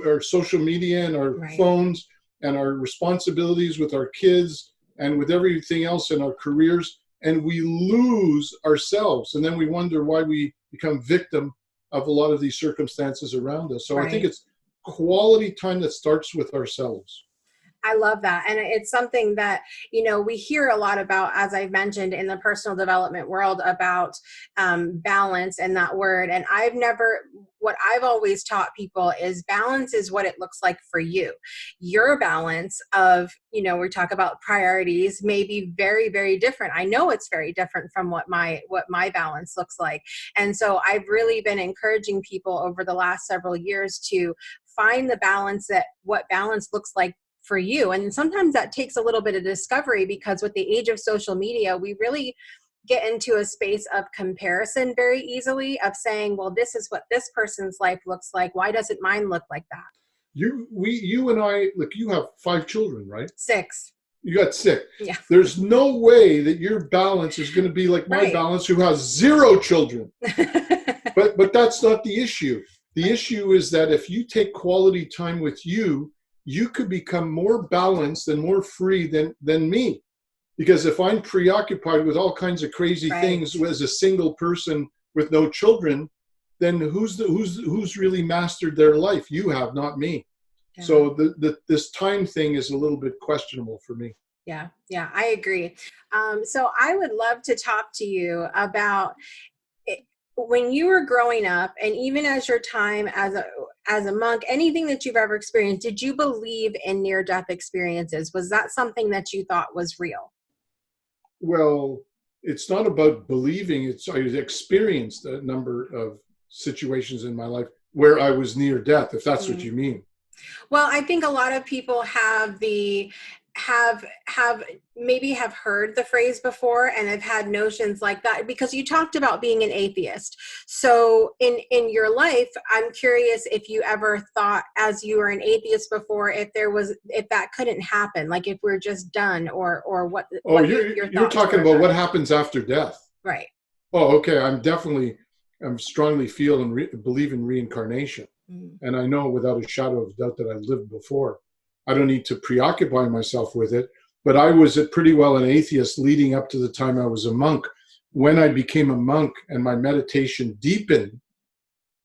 our social media and our phones and our responsibilities with our kids and with everything else in our careers, and we lose ourselves. And then we wonder why we become victim of a lot of these circumstances around us. So I think it's quality time that starts with ourselves. I love that. And it's something that, you know, we hear a lot about, as I've mentioned, in the personal development world, about balance and that word. And what I've always taught people is balance is what it looks like for you. Your balance of, you know, we talk about priorities may be very, very different. I know it's very different from what my balance looks like. And so I've really been encouraging people over the last several years to find the balance, that what balance looks like for you. And sometimes that takes a little bit of discovery, because with the age of social media, we really get into a space of comparison very easily, of saying, well, this is what this person's life looks like. Why doesn't mine look like that? You and I, look, you have 5 children, right? 6. You got 6. Yeah. There's no way that your balance is going to be like my balance, who has 0 children. But that's not the issue. The issue is that if you take quality time with you, you could become more balanced and more free than me. Because if I'm preoccupied with all kinds of crazy things as a single person with no children, then who's really mastered their life? You have, not me. Yeah. So this time thing is a little bit questionable for me. Yeah, I agree. So I would love to talk to you about when you were growing up, and even as your time as a monk, anything that you've ever experienced, did you believe in near-death experiences? Was that something that you thought was real? Well, it's not about believing. I experienced a number of situations in my life where I was near death, if that's what you mean. Well, I think a lot of people have maybe heard the phrase before and have had notions like that, because you talked about being an atheist. So in your life, I'm curious if you ever thought, as you were an atheist before, if that couldn't happen, like if we're just done, or what. Oh, you're talking about what happens after death. Right. Oh, okay. I'm strongly feel and believe in reincarnation. And I know without a shadow of doubt that I've lived before. I don't need to preoccupy myself with it, but I was pretty well an atheist leading up to the time I was a monk. When I became a monk and my meditation deepened,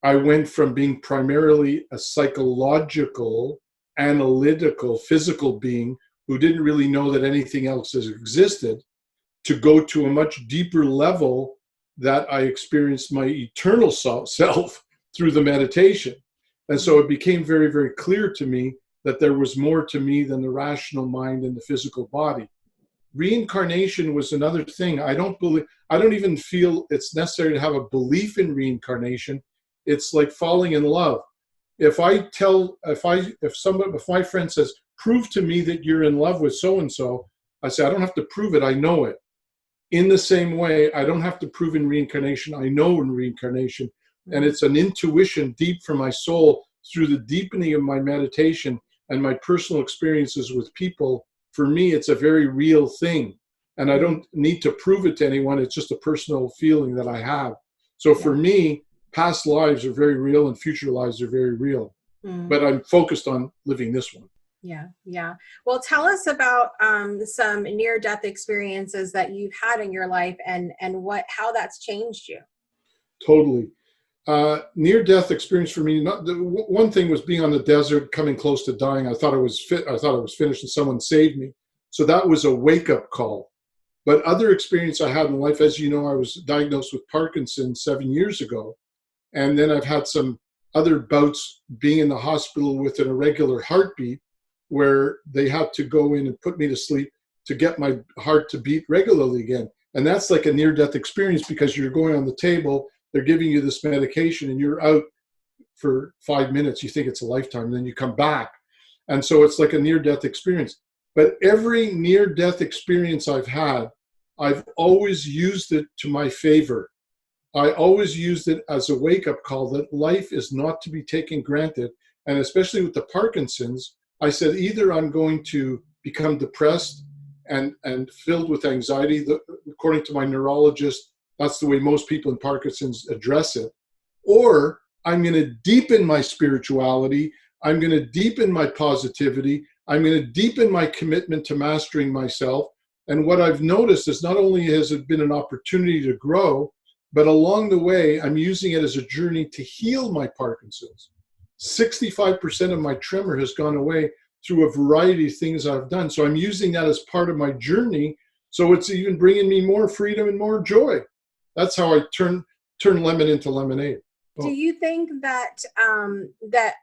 I went from being primarily a psychological, analytical, physical being who didn't really know that anything else existed, to go to a much deeper level that I experienced my eternal self through the meditation. And so it became very, very clear to me that there was more to me than the rational mind and the physical body. Reincarnation was another thing. I don't even feel it's necessary to have a belief in reincarnation. It's like falling in love. If my friend says, prove to me that you're in love with so-and-so, I say, I don't have to prove it, I know it. In the same way, I don't have to prove in reincarnation, I know in reincarnation. And it's an intuition deep from my soul through the deepening of my meditation and my personal experiences with people. For me, it's a very real thing. And I don't need to prove it to anyone. It's just a personal feeling that I have. So for me, past lives are very real and future lives are very real. But I'm focused on living this one. Yeah. Yeah. Well, tell us about some near-death experiences that you've had in your life and how that's changed you. Totally. Near-death experience for me, one thing was being on the desert, coming close to dying. I thought I was finished and someone saved me. So that was a wake-up call. But other experience I had in life, as you know, I was diagnosed with Parkinson's 7 years ago. And then I've had some other bouts being in the hospital with an irregular heartbeat, where they had to go in and put me to sleep to get my heart to beat regularly again. And that's like a near-death experience because you're going on the table, they're giving you this medication and you're out for 5 minutes. You think it's a lifetime, and then you come back. And so it's like a near-death experience. But every near-death experience I've had, I've always used it to my favor. I always used it as a wake-up call that life is not to be taken granted. And especially with the Parkinson's, I said, either I'm going to become depressed and filled with anxiety. According to my neurologist, that's the way most people in Parkinson's address it. Or I'm going to deepen my spirituality. I'm going to deepen my positivity. I'm going to deepen my commitment to mastering myself. And what I've noticed is not only has it been an opportunity to grow, but along the way, I'm using it as a journey to heal my Parkinson's. 65% of my tremor has gone away through a variety of things I've done. So I'm using that as part of my journey. So it's even bringing me more freedom and more joy. That's how I turn lemon into lemonade. Do you think that that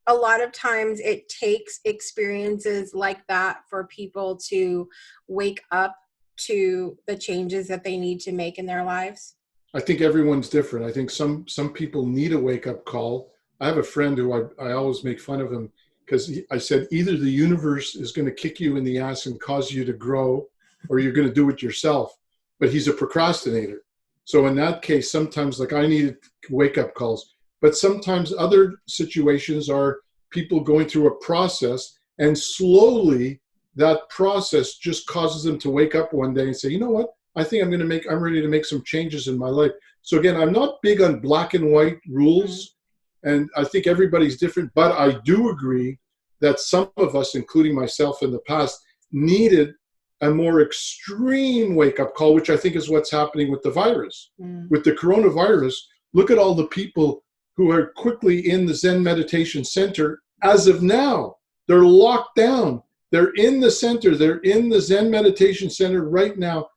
a lot of times it takes experiences like that for people to wake up to the changes that they need to make in their lives? I think everyone's different. I think some people need a wake-up call. I have a friend who I always make fun of him because I said, either the universe is going to kick you in the ass and cause you to grow, or you're going to do it yourself. But he's a procrastinator. So in that case, sometimes like I needed wake-up calls. But sometimes other situations are people going through a process, and slowly that process just causes them to wake up one day and say, you know what? I think I'm ready to make some changes in my life. So again, I'm not big on black and white rules. And I think everybody's different, but I do agree that some of us, including myself in the past, needed a more extreme wake-up call, which I think is what's happening with the virus. With the coronavirus, look at all the people who are quickly in the Zen Meditation Center as of now. They're locked down. They're in the center. They're in the Zen Meditation Center right now.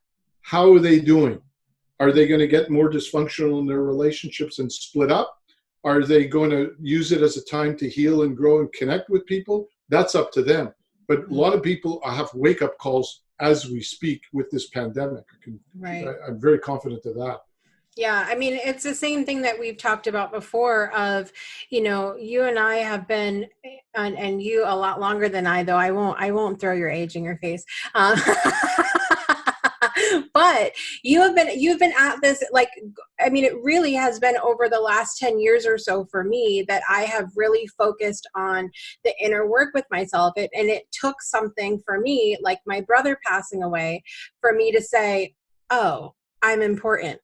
How are they doing? Are they going to get more dysfunctional in their relationships and split up? Are they going to use it as a time to heal and grow and connect with people? That's up to them. But a lot of people have wake-up calls as we speak with this pandemic. I'm very confident of that. Yeah, I mean, it's the same thing that we've talked about before of, you know, you and I have been, and you a lot longer than I, though I won't throw your age in your face. But you've been at this, like, I mean, it really has been over the last 10 years or so for me that I have really focused on the inner work with myself. And it took something for me, like my brother passing away, for me to say, oh, I'm important,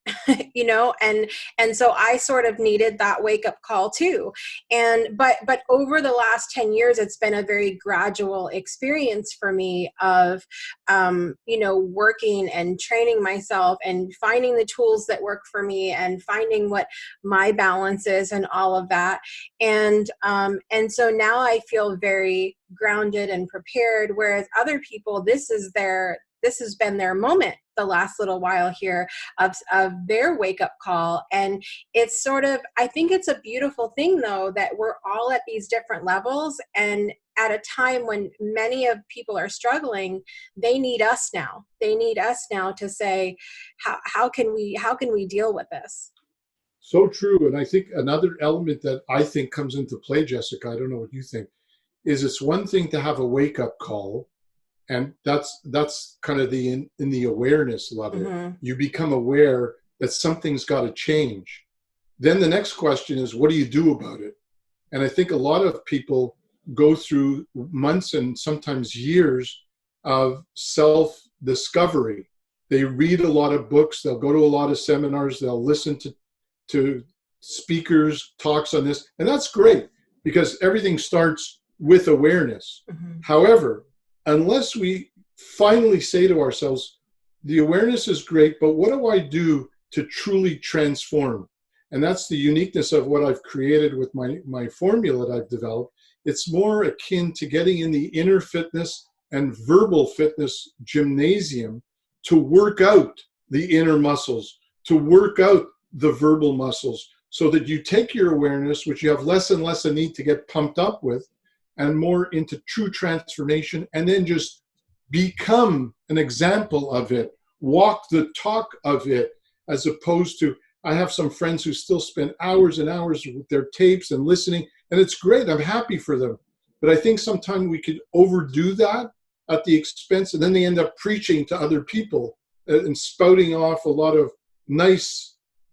you know, and so I sort of needed that wake up call too. But over the last 10 years, it's been a very gradual experience for me of, you know, working and training myself and finding the tools that work for me and finding what my balance is and all of that. And so now I feel very grounded and prepared, whereas other people, this has been their moment the last little while here of their wake up call. And it's sort of, I think it's a beautiful thing though, that we're all at these different levels. And at a time when many of people are struggling, they need us now. They need us now to say, how can we deal with this? So true. And I think another element that I think comes into play, Jessica, I don't know what you think, is it's one thing to have a wake up call. And that's kind of in the awareness level. Mm-hmm. You become aware that something's got to change. Then the next question is, what do you do about it? And I think a lot of people go through months and sometimes years of self-discovery. They read a lot of books, they'll go to a lot of seminars, they'll listen to speakers, talks on this, and that's great because everything starts with awareness. Mm-hmm. However, unless we finally say to ourselves, the awareness is great, but what do I do to truly transform? And that's the uniqueness of what I've created with my formula that I've developed. It's more akin to getting in the inner fitness and verbal fitness gymnasium to work out the inner muscles, to work out the verbal muscles, so that you take your awareness, which you have less and less a need to get pumped up with, and more into true transformation, and then just become an example of it, walk the talk of it, as opposed to, I have some friends who still spend hours and hours with their tapes and listening, and it's great, I'm happy for them. But I think sometimes we could overdo that at the expense, and then they end up preaching to other people and spouting off a lot of nice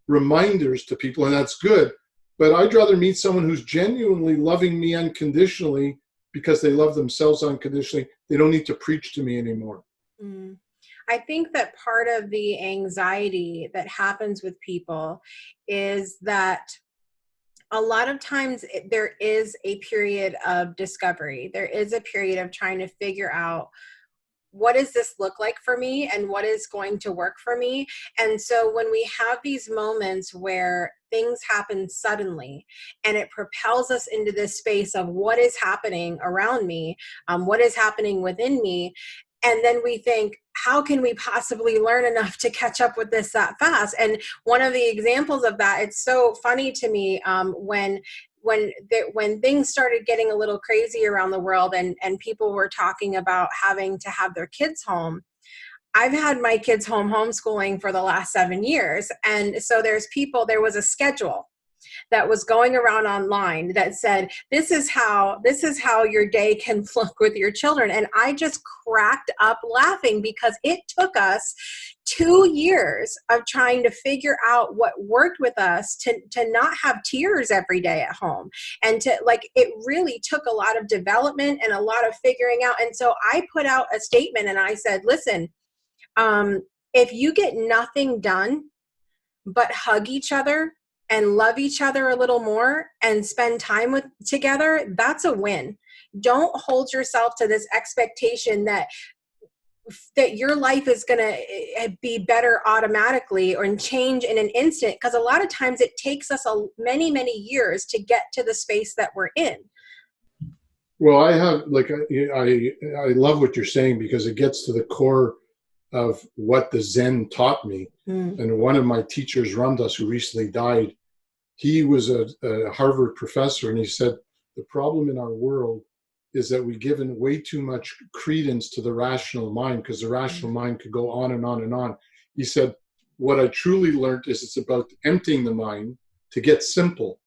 reminders to people, and that's good. But I'd rather meet someone who's genuinely loving me unconditionally because they love themselves unconditionally. They don't need to preach to me anymore. Mm. I think that part of the anxiety that happens with people is that a lot of times there is a period of discovery. There is a period of trying to figure out, what does this look like for me and what is going to work for me? And so when we have these moments where things happen suddenly and it propels us into this space of what is happening around me, what is happening within me, and then we think, how can we possibly learn enough to catch up with this that fast? And one of the examples of that, it's so funny to me, when things started getting a little crazy around the world and people were talking about having to have their kids home. I've had my kids home homeschooling for the last 7 years. And so there was a schedule that was going around online that said, this is how your day can look with your children. And I just cracked up laughing because it took us 2 years of trying to figure out what worked with us to not have tears every day at home. And it really took a lot of development and a lot of figuring out. And so I put out a statement and I said, listen, if you get nothing done but hug each other and love each other a little more and spend time together, that's a win. Don't hold yourself to this expectation that your life is going to be better automatically or change in an instant, because a lot of times it takes us many, many years to get to the space that we're in. Well, I love what you're saying because it gets to the core of what the Zen taught me. And one of my teachers, Ramdas, who recently died, he was a Harvard professor, and he said, the problem in our world is that we've given way too much credence to the rational mind, because the rational mind could go on and on and on. He said, what I truly learned is it's about emptying the mind to get simple.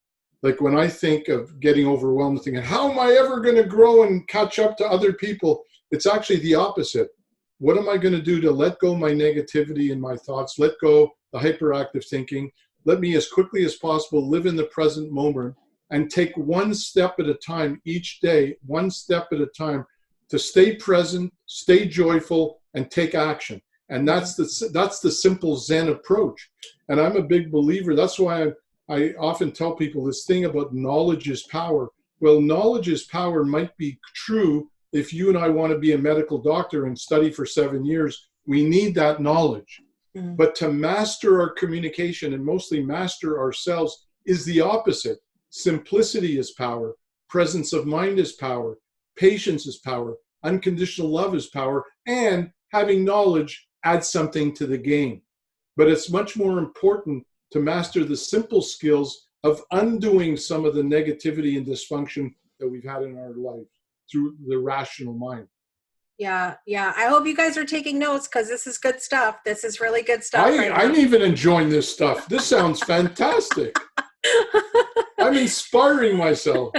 Like when I think of getting overwhelmed, thinking, how am I ever going to grow and catch up to other people? It's actually the opposite. What am I going to do to let go my negativity and my thoughts, let go the hyperactive thinking, let me as quickly as possible live in the present moment and take one step at a time each day, one step at a time, to stay present, stay joyful, and take action. And that's the simple Zen approach. And I'm a big believer. That's why I often tell people this thing about knowledge is power. Well, knowledge is power might be true if you and I want to be a medical doctor and study for 7 years. We need that knowledge. But to master our communication and mostly master ourselves is the opposite. Simplicity is power. Presence of mind is power. Patience is power. Unconditional love is power. And having knowledge adds something to the game. But it's much more important to master the simple skills of undoing some of the negativity and dysfunction that we've had in our life through the rational mind. Yeah. I hope you guys are taking notes because this is good stuff. This is really good stuff. I'm even enjoying this stuff. This sounds fantastic. I'm inspiring myself.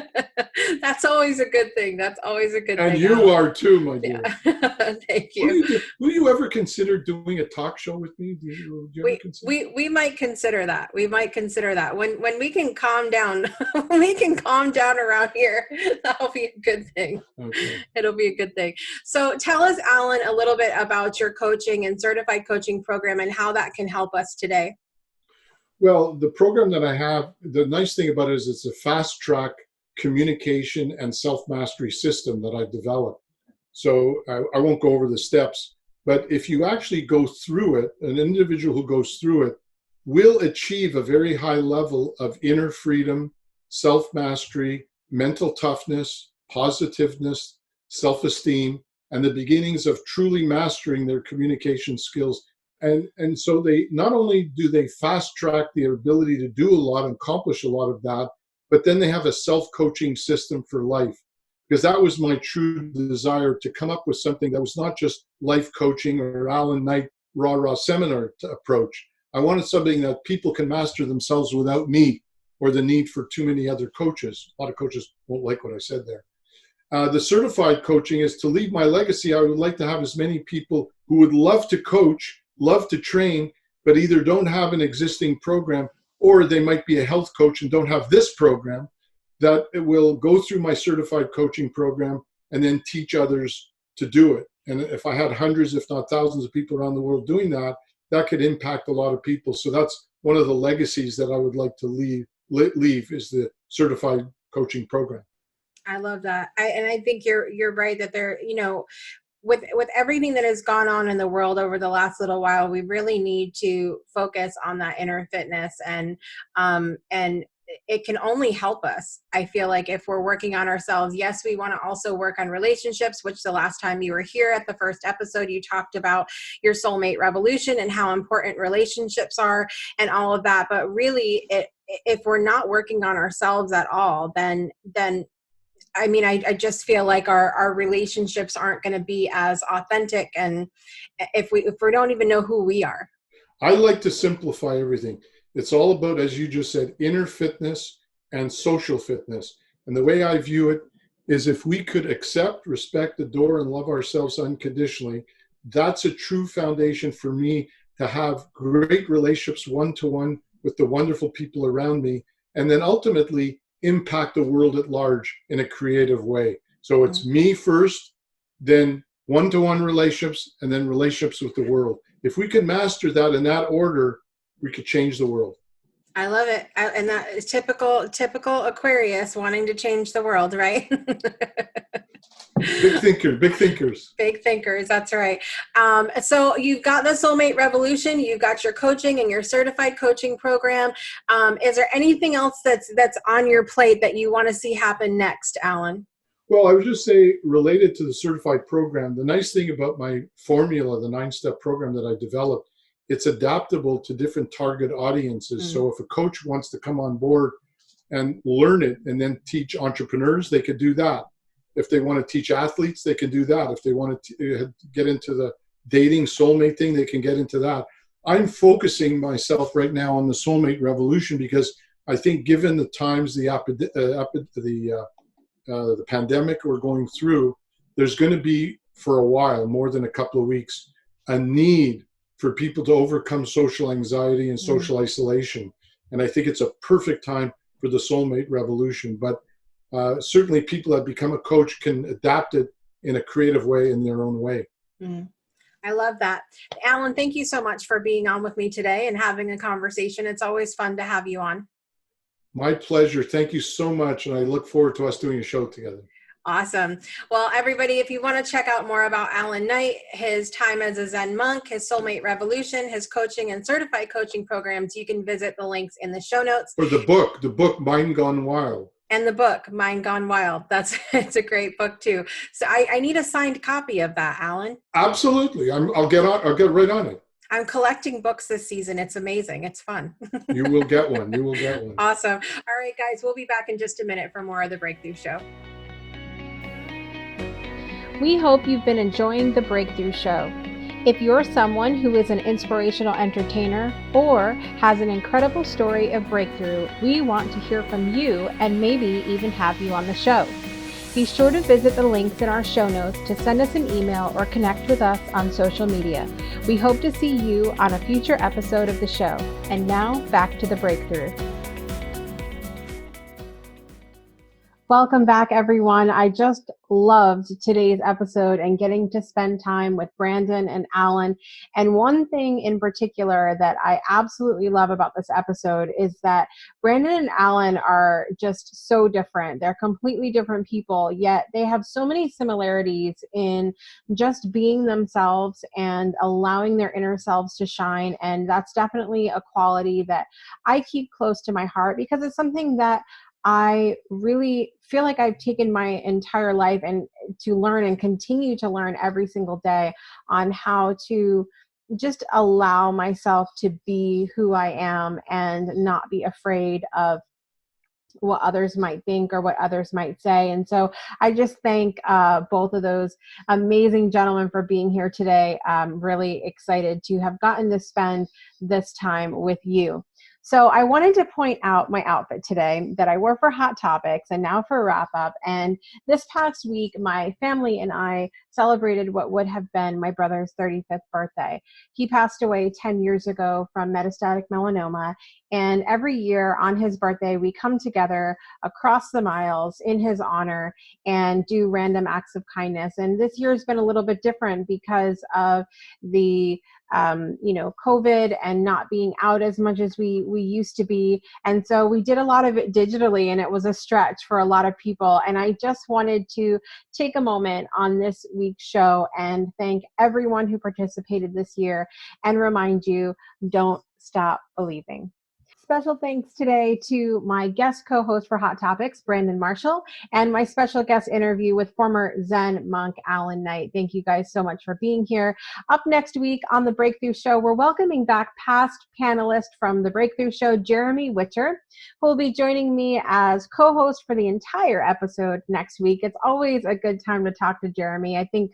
That's always a good thing. That's always a good thing. And you are too, my dear. Yeah. Thank you. Will you ever consider doing a talk show with me? Do you ever consider? We might consider that. We might consider that when we can calm down. When we can calm down around here, that'll be a good thing. Okay. It'll be a good thing. So tell us, Allan, a little bit about your coaching and certified coaching program and how that can help us today. Well, the program that I have, the nice thing about it is it's a fast track communication and self-mastery system that I developed. So I won't go over the steps, but if you actually go through it, an individual who goes through it will achieve a very high level of inner freedom, self-mastery, mental toughness, positiveness, self-esteem, and the beginnings of truly mastering their communication skills. And so they not only do they fast track the ability to do a lot and accomplish a lot of that, but then they have a self-coaching system for life. Because that was my true desire, to come up with something that was not just life coaching or Allan Knight rah-rah seminar approach. I wanted something that people can master themselves without me or the need for too many other coaches. A lot of coaches won't like what I said there. The certified coaching is to leave my legacy. I would like to have as many people who would love to coach, love to train, but either don't have an existing program, or they might be a health coach and don't have this program, that it will go through my certified coaching program and then teach others to do it. And if I had hundreds, if not thousands of people around the world doing that, that could impact a lot of people. So that's one of the legacies that I would like to leave is the certified coaching program. I love that. I think you're right that there, with everything that has gone on in the world over the last little while, we really need to focus on that inner fitness, and it can only help us. I feel like if we're working on ourselves, yes, we want to also work on relationships, which the last time you were here at the first episode, you talked about your soulmate revolution and how important relationships are and all of that. But really, if we're not working on ourselves at all, then I just feel like our relationships aren't going to be as authentic, and if we don't even know who we are. I like to simplify everything. It's all about, as you just said, inner fitness and social fitness. And the way I view it is, if we could accept, respect, adore, and love ourselves unconditionally, that's a true foundation for me to have great relationships one-to-one with the wonderful people around me, and then ultimately impact the world at large in a creative way. So it's me first, then one-to-one relationships, and then relationships with the world. If we can master that in that order, we could change the world. I love it. And that is typical Aquarius wanting to change the world, right? Big thinkers. Big thinkers, that's right. So you've got the Soulmate Revolution, you've got your coaching and your certified coaching program. Is there anything else that's on your plate that you want to see happen next, Allan? Well, I would just say, related to the certified program, the nice thing about my formula, the 9-step program that I developed, it's adaptable to different target audiences. Mm-hmm. So if a coach wants to come on board and learn it and then teach entrepreneurs, they could do that. If they want to teach athletes, they can do that. If they want to get into the dating soulmate thing, they can get into that. I'm focusing myself right now on the Soulmate Revolution because I think, given the times, the pandemic we're going through, there's going to be, for a while, more than a couple of weeks, a need for people to overcome social anxiety and social isolation. And I think it's a perfect time for the Soulmate Revolution. But certainly people that become a coach can adapt it in a creative way, in their own way. I love that. Allan, thank you so much for being on with me today and having a conversation. It's always fun to have you on. My pleasure. Thank you so much. And I look forward to us doing a show together. Awesome. Well, everybody, if you want to check out more about Allan Knight, his time as a Zen monk, his Soulmate Revolution, his coaching and certified coaching programs, you can visit the links in the show notes. Or the book, Mind Gone Wild. And the book, Mind Gone Wild. It's a great book too. So I need a signed copy of that, Allan. Absolutely. I'll get right on it. I'm collecting books this season. It's amazing. It's fun. You will get one. Awesome. All right, guys, we'll be back in just a minute for more of The Breakthrough Show. We hope you've been enjoying The Breakthrough Show. If you're someone who is an inspirational entertainer or has an incredible story of breakthrough, we want to hear from you and maybe even have you on the show. Be sure to visit the links in our show notes to send us an email or connect with us on social media. We hope to see you on a future episode of the show. And now, back to The Breakthrough. Welcome back, everyone. I just loved today's episode and getting to spend time with Brandon and Allan. And one thing in particular that I absolutely love about this episode is that Brandon and Allan are just so different. They're completely different people, yet they have so many similarities in just being themselves and allowing their inner selves to shine. And that's definitely a quality that I keep close to my heart because it's something that I really feel like I've taken my entire life and to learn and continue to learn every single day on how to just allow myself to be who I am and not be afraid of what others might think or what others might say. And so I just thank both of those amazing gentlemen for being here today. I'm really excited to have gotten to spend this time with you. So I wanted to point out my outfit today that I wore for Hot Topics and now for Wrap Up. And this past week, my family and I celebrated what would have been my brother's 35th birthday. He passed away 10 years ago from metastatic melanoma. And every year on his birthday, we come together across the miles in his honor and do random acts of kindness. And this year has been a little bit different because of the COVID and not being out as much as we used to be. And so we did a lot of it digitally, and it was a stretch for a lot of people. And I just wanted to take a moment on this week's show and thank everyone who participated this year and remind you, don't stop believing. Special thanks today to my guest co-host for Hot Topics, Brandon Marshall, and my special guest interview with former Zen Monk, Allan Knight. Thank you guys so much for being here. Up next week on The Breakthrough Show, we're welcoming back past panelist from The Breakthrough Show, Jeremy Witcher, who will be joining me as co-host for the entire episode next week. It's always a good time to talk to Jeremy. I think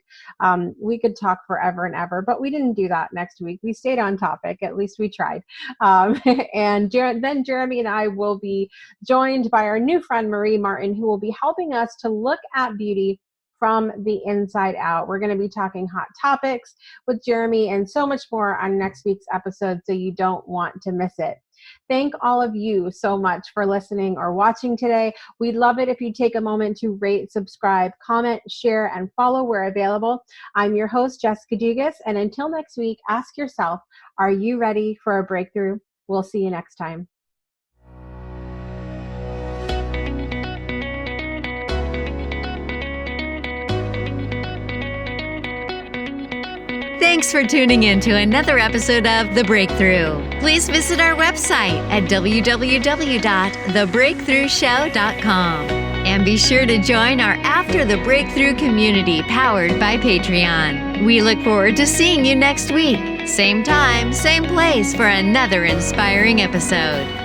we could talk forever and ever, but we didn't do that next week. We stayed on topic. At least we tried. And then Jeremy and I will be joined by our new friend, Marie Martin, who will be helping us to look at beauty from the inside out. We're going to be talking hot topics with Jeremy and so much more on next week's episode, so you don't want to miss it. Thank all of you so much for listening or watching today. We'd love it if you take a moment to rate, subscribe, comment, share, and follow where available. I'm your host, Jessica Dugas, and until next week, ask yourself, are you ready for a breakthrough? We'll see you next time. Thanks for tuning in to another episode of The Breakthrough. Please visit our website at www.thebreakthroughshow.com. And be sure to join our After the Breakthrough community powered by Patreon. We look forward to seeing you next week. Same time, same place for another inspiring episode.